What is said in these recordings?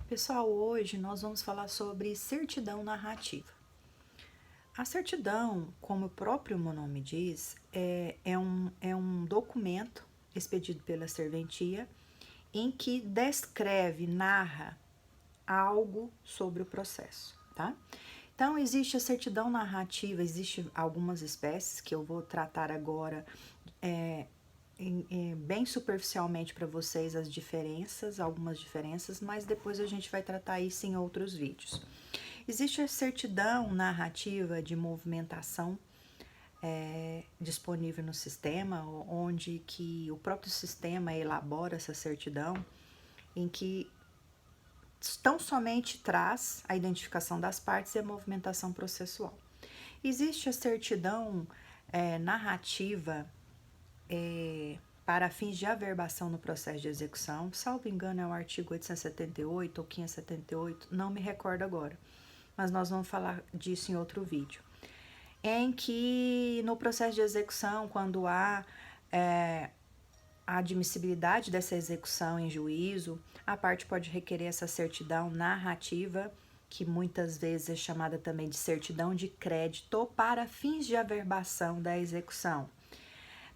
Pessoal, hoje nós vamos falar sobre certidão narrativa. A certidão, como o próprio nome diz, é um documento expedido pela serventia em que descreve, narra algo sobre o processo, tá? Então, existe a certidão narrativa, existem algumas espécies que eu vou tratar agora bem superficialmente para vocês as diferenças, algumas diferenças, mas depois a gente vai tratar isso em outros vídeos. Existe a certidão narrativa de movimentação disponível no sistema, onde que o próprio sistema elabora essa certidão, em que tão somente traz a identificação das partes e a movimentação processual. Existe a certidão narrativa para fins de averbação no processo de execução, salvo engano é o artigo 878 ou 578, não me recordo agora, mas nós vamos falar disso em outro vídeo. Em que no processo de execução, quando há a admissibilidade dessa execução em juízo, a parte pode requerer essa certidão narrativa, que muitas vezes é chamada também de certidão de crédito, para fins de averbação da execução.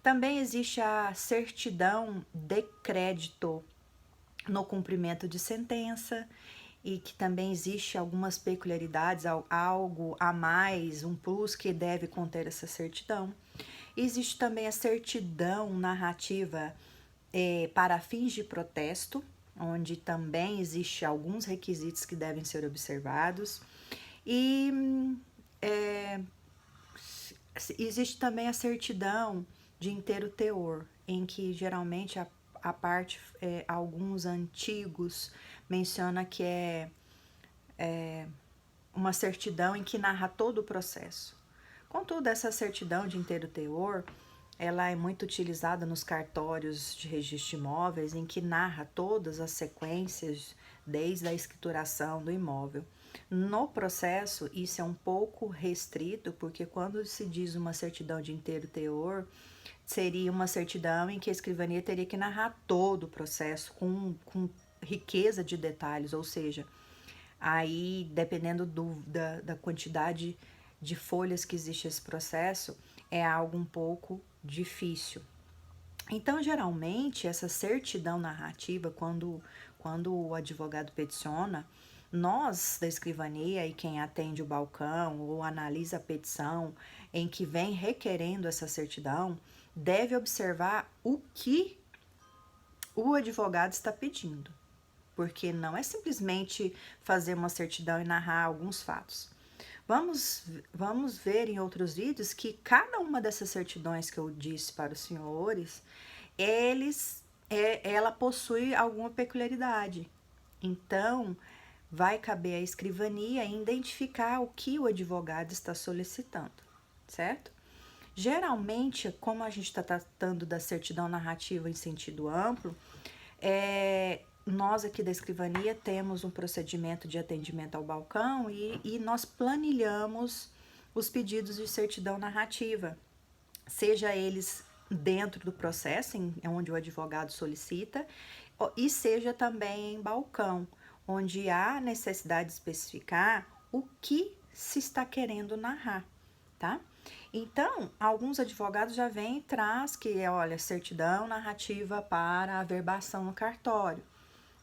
Também existe a certidão de crédito no cumprimento de sentença, e que também existe algumas peculiaridades, algo a mais, um plus que deve conter essa certidão. Existe também a certidão narrativa para fins de protesto, onde também existe alguns requisitos que devem ser observados. E existe também a certidão de inteiro teor, em que geralmente a parte, alguns antigos menciona que é uma certidão em que narra todo o processo. Contudo, essa certidão de inteiro teor, ela é muito utilizada nos cartórios de registro de imóveis, em que narra todas as sequências desde a escrituração do imóvel. No processo, isso é um pouco restrito, porque quando se diz uma certidão de inteiro teor, seria uma certidão em que a escrivania teria que narrar todo o processo com riqueza de detalhes, ou seja, aí dependendo da quantidade de folhas que existe esse processo, é algo um pouco difícil. Então, geralmente, essa certidão narrativa, quando o advogado peticiona, nós da escrivania e quem atende o balcão ou analisa a petição em que vem requerendo essa certidão, deve observar o que o advogado está pedindo, porque não é simplesmente fazer uma certidão e narrar alguns fatos. Vamos ver em outros vídeos que cada uma dessas certidões que eu disse para os senhores, ela possui alguma peculiaridade. Então, vai caber à escrivania identificar o que o advogado está solicitando, certo? Geralmente, como a gente está tratando da certidão narrativa em sentido amplo, nós aqui da escrivania temos um procedimento de atendimento ao balcão e nós planilhamos os pedidos de certidão narrativa, seja eles dentro do processo, onde o advogado solicita, e seja também em balcão, onde há necessidade de especificar o que se está querendo narrar, tá? Então, alguns advogados já vêm e traz que olha, certidão narrativa para averbação no cartório.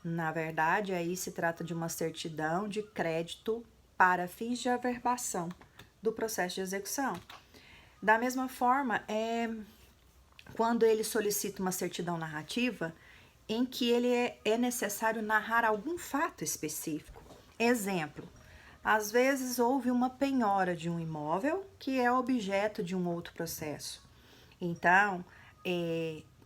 Na verdade, aí se trata de uma certidão de crédito para fins de averbação do processo de execução. Da mesma forma, quando ele solicita uma certidão narrativa, em que ele é necessário narrar algum fato específico. Exemplo, às vezes houve uma penhora de um imóvel que é objeto de um outro processo. Então,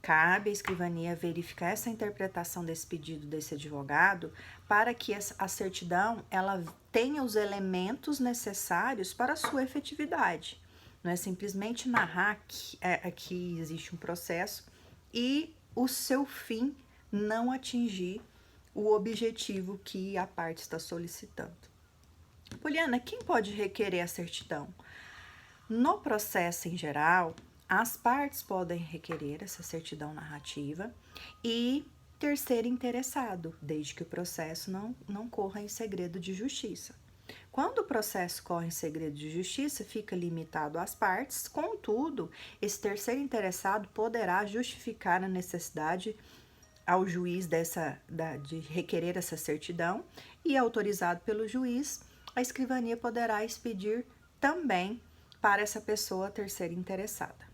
cabe à escrivania verificar essa interpretação desse pedido desse advogado para que a certidão ela tenha os elementos necessários para a sua efetividade. Não é simplesmente narrar que existe um processo e o seu fim não atingir o objetivo que a parte está solicitando. Poliana, quem pode requerer a certidão? No processo em geral, as partes podem requerer essa certidão narrativa e terceiro interessado, desde que o processo não corra em segredo de justiça. Quando o processo corre em segredo de justiça, fica limitado às partes, contudo, esse terceiro interessado poderá justificar a necessidade ao juiz de requerer essa certidão e, autorizado pelo juiz, a escrivania poderá expedir também para essa pessoa terceira interessada.